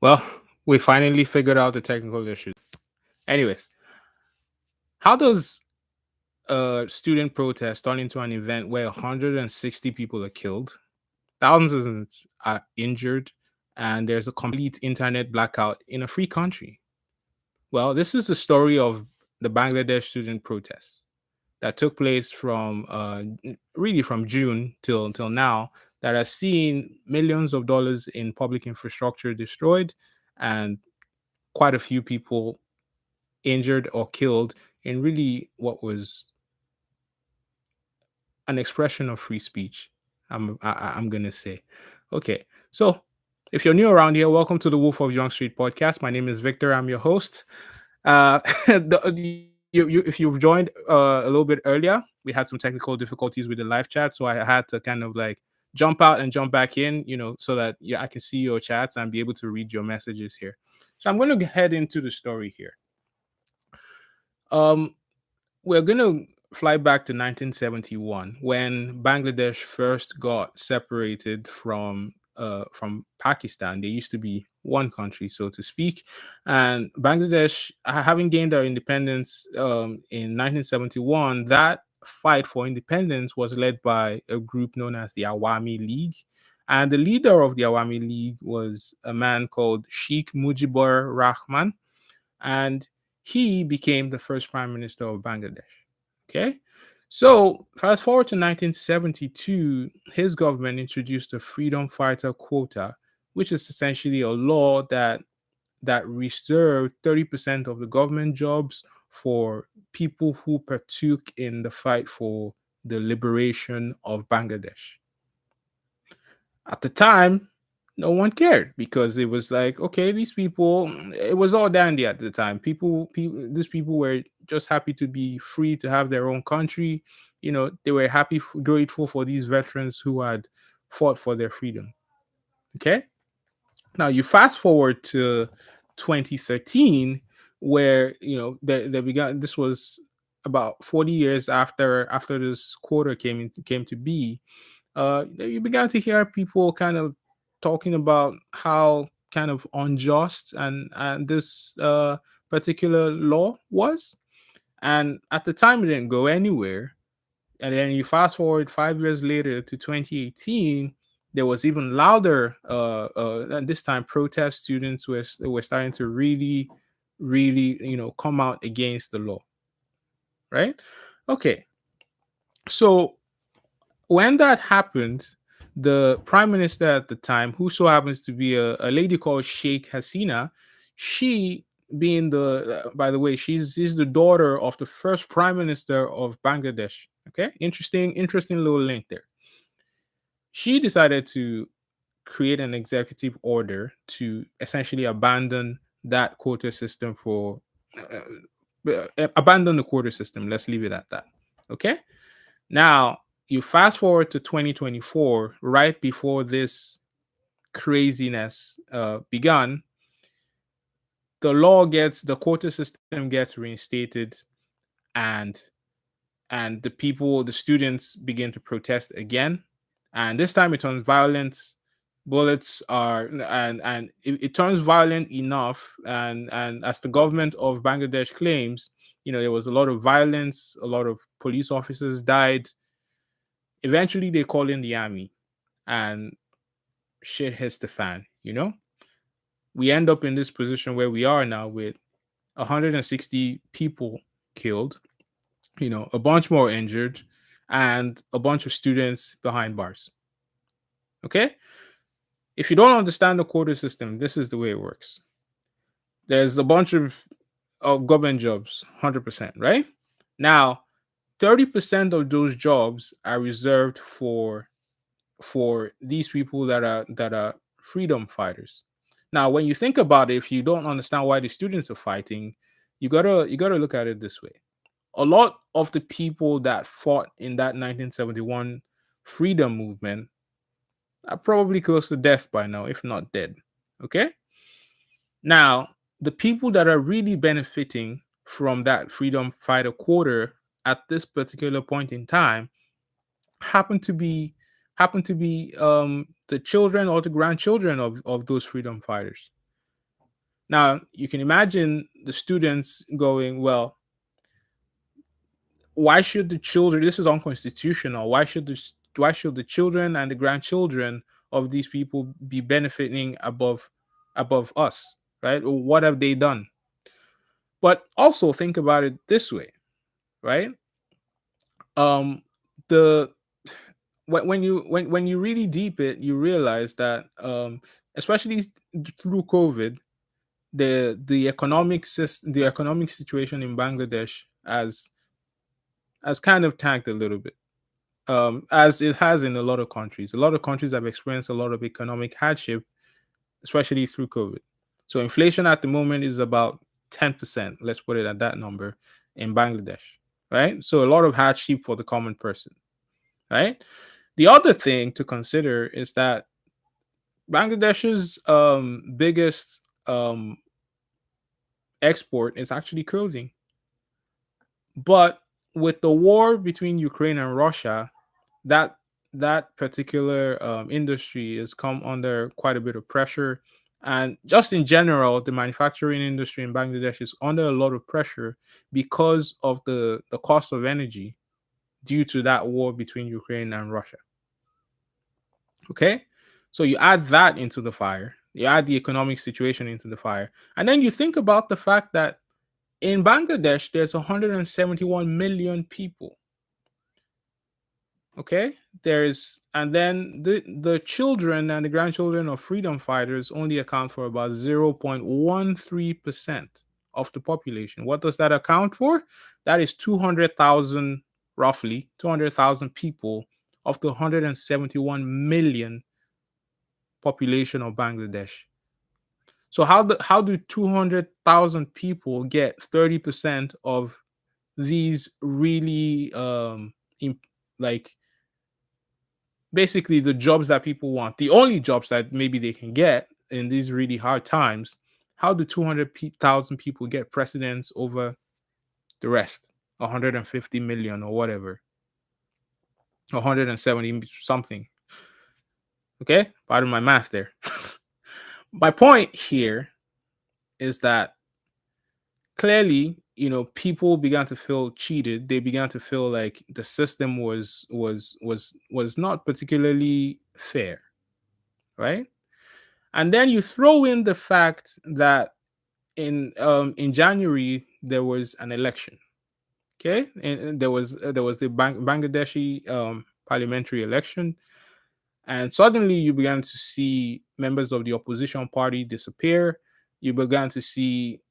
Well, we finally figured out the technical issues. Anyways, how does a student protest turn into an event where 160 people are killed, thousands are injured, and there's a complete internet blackout in a free country? Well, this is the story of the Bangladesh student protests that took place from really from June till now, that has seen millions of dollars in public infrastructure destroyed and quite a few people injured or killed in really what was an expression of free speech. I'm gonna say, okay. So, if you're new around here, welcome to the Wolf of Young Street podcast. My name is Victor. I'm your host. If you've joined a little bit earlier, we had some technical difficulties with the live chat, so I had to kind of like jump out and jump back in, so that I can see your chats and be able to read your messages here. So I'm going to head into the story here. Um, we're going to fly back to 1971 when Bangladesh first got separated from Pakistan. They used to be one country, so to speak, and Bangladesh, having gained their independence in 1971, that fight for independence was led by a group known as the Awami League. And the leader of the Awami League was a man called Sheikh Mujibur Rahman, and he became the first prime minister of Bangladesh. Okay. So fast forward to 1972, his government introduced a freedom fighter quota, which is essentially a law that reserved 30% of the government jobs for people who partook in the fight for the liberation of Bangladesh. At the time, no one cared because it was like, okay, these people, it was all dandy at the time. These people were just happy to be free to have their own country. They were happy, grateful for these veterans who had fought for their freedom. Okay. Now you fast forward to 2013, where they began. This was about 40 years after this quota came to be. You began to hear people kind of talking about how kind of unjust and this particular law was. And at the time, it didn't go anywhere. And then you fast forward 5 years later to 2018, there was even louder, and this time protest students were starting to really, really, come out against the law, right? Okay, so when that happened, the prime minister at the time, who so happens to be a lady called Sheikh Hasina, she being by the way, she's the daughter of the first prime minister of Bangladesh. Okay, interesting little link there. She decided to create an executive order to essentially abandon that quota system abandon the quota system. Let's leave it at that. Okay. Now, you fast forward to 2024, right before this craziness began, the quota system gets reinstated, and the students begin to protest again, and this time it turns violent. Bullets are and it turns violent enough, and as the government of Bangladesh claims, there was a lot of violence, a lot of police officers died. Eventually, they call in the army, and shit hits the fan. We end up in this position where we are now with 160 people killed, a bunch more injured, and a bunch of students behind bars. Okay? If you don't understand the quota system, this is the way it works. There's a bunch of government jobs, 100%, right? Now, 30% of those jobs are reserved for these people that are freedom fighters. Now, when you think about it, if you don't understand why the students are fighting, you gotta look at it this way. A lot of the people that fought in that 1971 freedom movement are probably close to death by now, if not dead. Okay? Now, the people that are really benefiting from that freedom fighter quarter at this particular point in time happen to be the children or the grandchildren of those freedom fighters. Now you can imagine the students going, well, why should the children, this is unconstitutional, why should the children and the grandchildren of these people be benefiting above us, right? What have they done? But also think about it this way, right? um the when you really deep it, you realize that especially through COVID, the economic situation in Bangladesh has kind of tanked a little bit, as it has in a lot of countries. A lot of countries have experienced a lot of economic hardship, especially through COVID. So inflation at the moment is about 10%. Let's put it at that number in Bangladesh, right? So a lot of hardship for the common person, right? The other thing to consider is that Bangladesh's biggest export is actually clothing. But with the war between Ukraine and Russia, that that particular industry has come under quite a bit of pressure. And just in general, the manufacturing industry in Bangladesh is under a lot of pressure because of the cost of energy due to that war between Ukraine and Russia. Okay. So you add that into the fire, you add the economic situation into the fire, and then you think about the fact that in Bangladesh, there's 171 million people. Okay. And then the children and the grandchildren of freedom fighters only account for about 0.13% of the population. What does that account for? That is 200,000, roughly 200,000 people of the 171 million population of Bangladesh. So how do 200,000 people get 30% of these really like basically the jobs that people want, the only jobs that maybe they can get in these really hard times? How do 200,000 people get precedence over the rest, 150 million or whatever, 170 something? Okay, pardon my math there. My point here is that clearly, people began to feel cheated. They began to feel like the system was not particularly fair, right? And then you throw in the fact that in January there was an election. Okay, and there was the Bangladeshi parliamentary election, and suddenly you began to see members of the opposition party disappear. You began to see,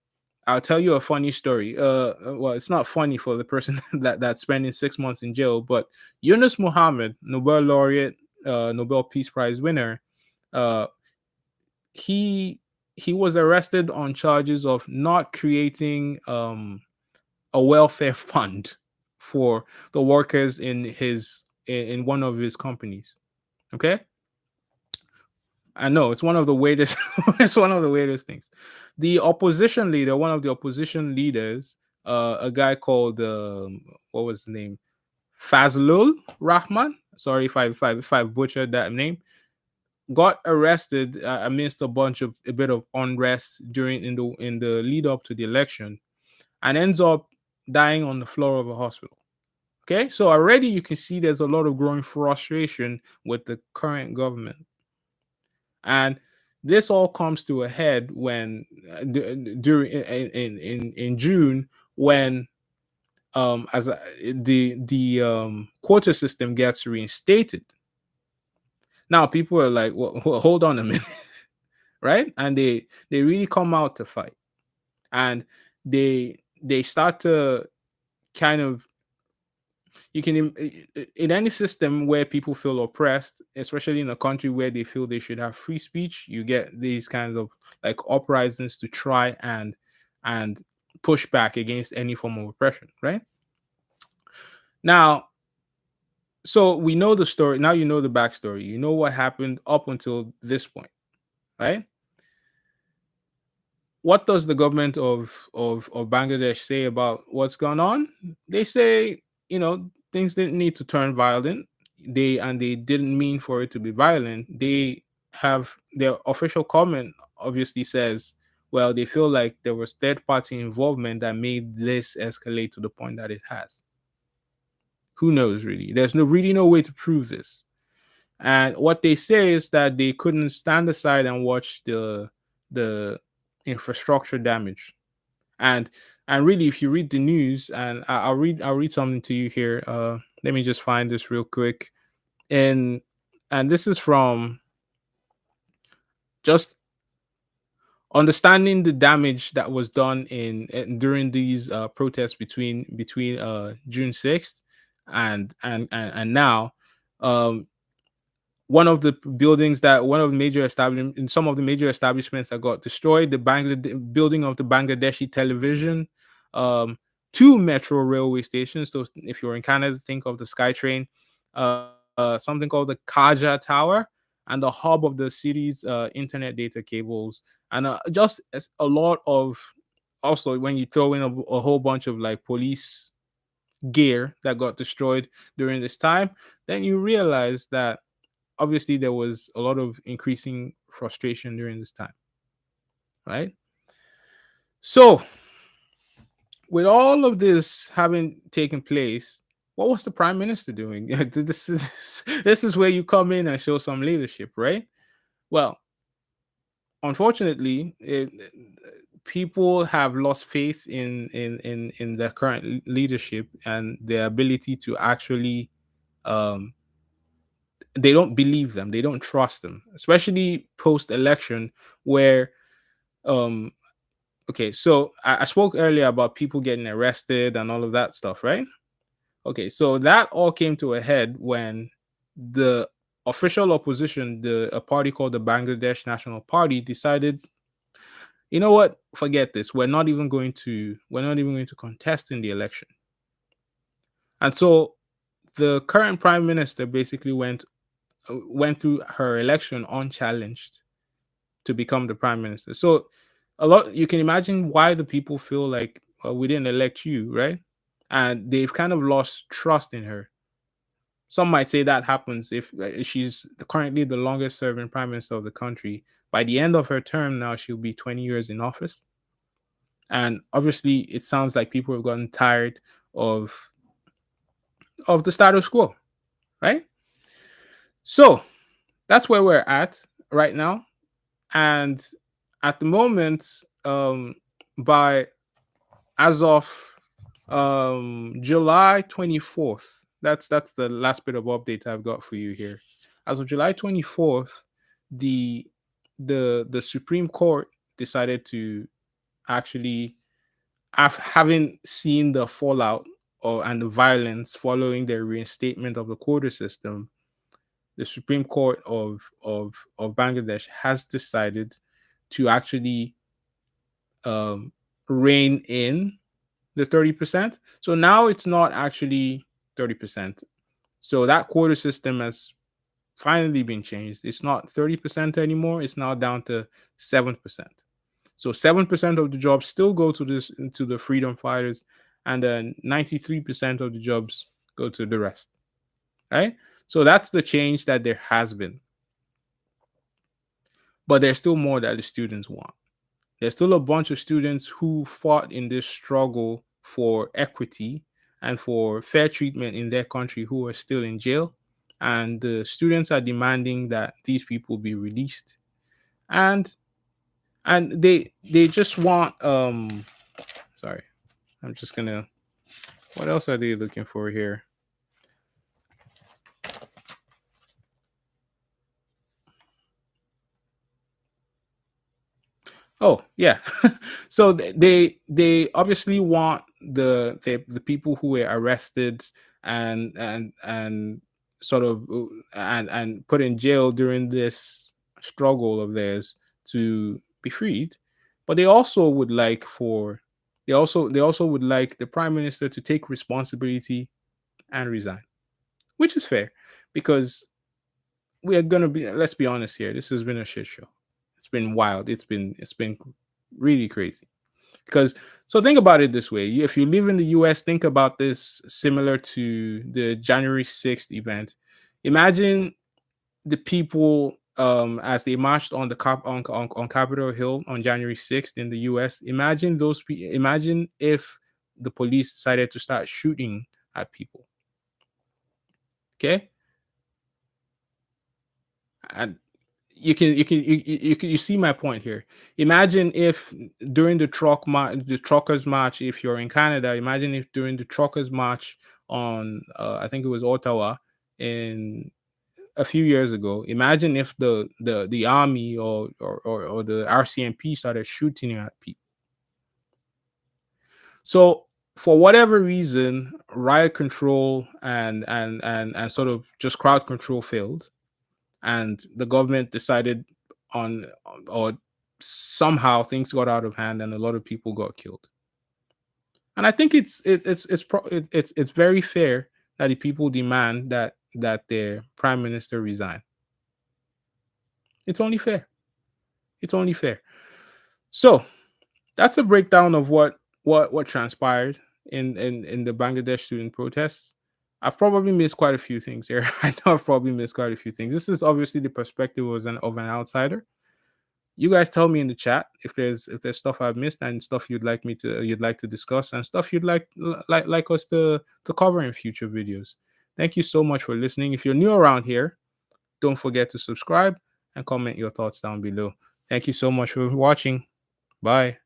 I'll tell you a funny story. Well, it's not funny for the person that's spending 6 months in jail, but Yunus Muhammad, Nobel laureate, Nobel Peace Prize winner, uh, he he was arrested on charges of not creating a welfare fund for the workers in one of his companies. Okay, I know it's one of the weirdest. It's one of the weirdest things. The opposition leader, one of the opposition leaders, a guy called what was the name? Fazlul Rahman. Sorry if I butchered that name. Got arrested amidst a bit of unrest during in the lead up to the election, and ends up dying on the floor of a hospital. Okay, so already you can see there's a lot of growing frustration with the current government. And this all comes to a head when during in June, when as the quota system gets reinstated. Now people are like, well, hold on a minute, right? And they really come out to fight, and they start to kind of, you can in any system where people feel oppressed, especially in a country where they feel they should have free speech, you get these kinds of like uprisings to try and push back against any form of oppression, right? Now, so we know the story. Now you know the backstory. You know what happened up until this point, right? What does the government of Bangladesh say about what's gone on? They say, things didn't need to turn violent. They didn't mean for it to be violent. They have their official comment obviously says Well, they feel like there was third party involvement that made this escalate to the point that it has. Who knows really? There's no really no way to prove this. And what they say is that they couldn't stand aside and watch the infrastructure damage. And and really, if you read the news, and I'll read something to you here. Let me just find this real quick. And and this is from just understanding the damage that was done during these protests between June 6th and now. um one of the major establishments in some of the major establishments that got destroyed, the building of the Bangladeshi television, um two metro railway stations. So if you're in Canada, think of the SkyTrain, something called the Kaja Tower, and the hub of the city's internet data cables, and just a lot of, also when you throw in a whole bunch of like police gear that got destroyed during this time, then you realize that obviously there was a lot of increasing frustration during this time, right? So, with all of this having taken place, what was the prime minister doing? This is where you come in and show some leadership, right? Well, unfortunately, people have lost faith in the current leadership and their ability to actually, um, they don't believe them, they don't trust them, especially post election, where um okay, so I spoke earlier about people getting arrested and all of that stuff, right? Okay, so that all came to a head when the official opposition, a party called the Bangladesh National Party, decided, you know what, forget this, we're not even going to contest in the election. And so the current prime minister basically went through her election unchallenged to become the prime minister. So a lot, you can imagine why the people feel like, we didn't elect you, right? And they've kind of lost trust in her. Some might say that happens if she's currently the longest serving prime minister of the country. By the end of her term now, she'll be 20 years in office. And obviously, it sounds like people have gotten tired of the status quo, right? So that's where we're at right now. And at the moment, by as of July 24th, that's the last bit of update I've got for you here. As of July 24th, the the Supreme Court decided to actually, having seen the fallout and the violence following the reinstatement of the quota system, the Supreme Court of Bangladesh has decided to actually, um, rein in the 30%. So now it's not actually 30%. So that quota system has finally been changed. It's not 30% anymore. It's now down to 7%. So 7% of the jobs still go to the freedom fighters, and then 93% of the jobs go to the rest. Right? So that's the change that there has been. But there's still more that the students want. There's still a bunch of students who fought in this struggle for equity and for fair treatment in their country who are still in jail. And the students are demanding that these people be released. And they just want, sorry, I'm just gonna, what else are they looking for here? Oh yeah. So they obviously want the people who were arrested and sort of, and put in jail during this struggle of theirs to be freed. But they also would like the prime minister to take responsibility and resign, which is fair, because we are gonna be, let's be honest here, this has been a shit show. It's been wild. It's been really crazy. Because, so think about it this way: if you live in the US, think about this similar to the January 6th event. Imagine the people as they marched on the on Capitol Hill on January 6th in the U.S. Imagine imagine if the police decided to start shooting at people. Okay, and you see my point here. Imagine if during the truckers march, if you're in Canada, imagine if during the truckers march on I think it was Ottawa in a few years ago. Imagine if the army or the RCMP started shooting at people. So for whatever reason, riot control and sort of just crowd control failed, and the government decided on or somehow things got out of hand and a lot of people got killed. And I think it's very fair that the people demand that their prime minister resign. It's only fair. It's only fair. So that's a breakdown of what transpired in the Bangladesh student protests. I've probably missed quite a few things here. I know I've probably missed quite a few things. This is obviously the perspective of an outsider. You guys tell me in the chat if there's stuff I've missed and stuff you'd like to discuss and stuff you'd like us to cover in future videos. Thank you so much for listening. If you're new around here, don't forget to subscribe and comment your thoughts down below. Thank you so much for watching. Bye.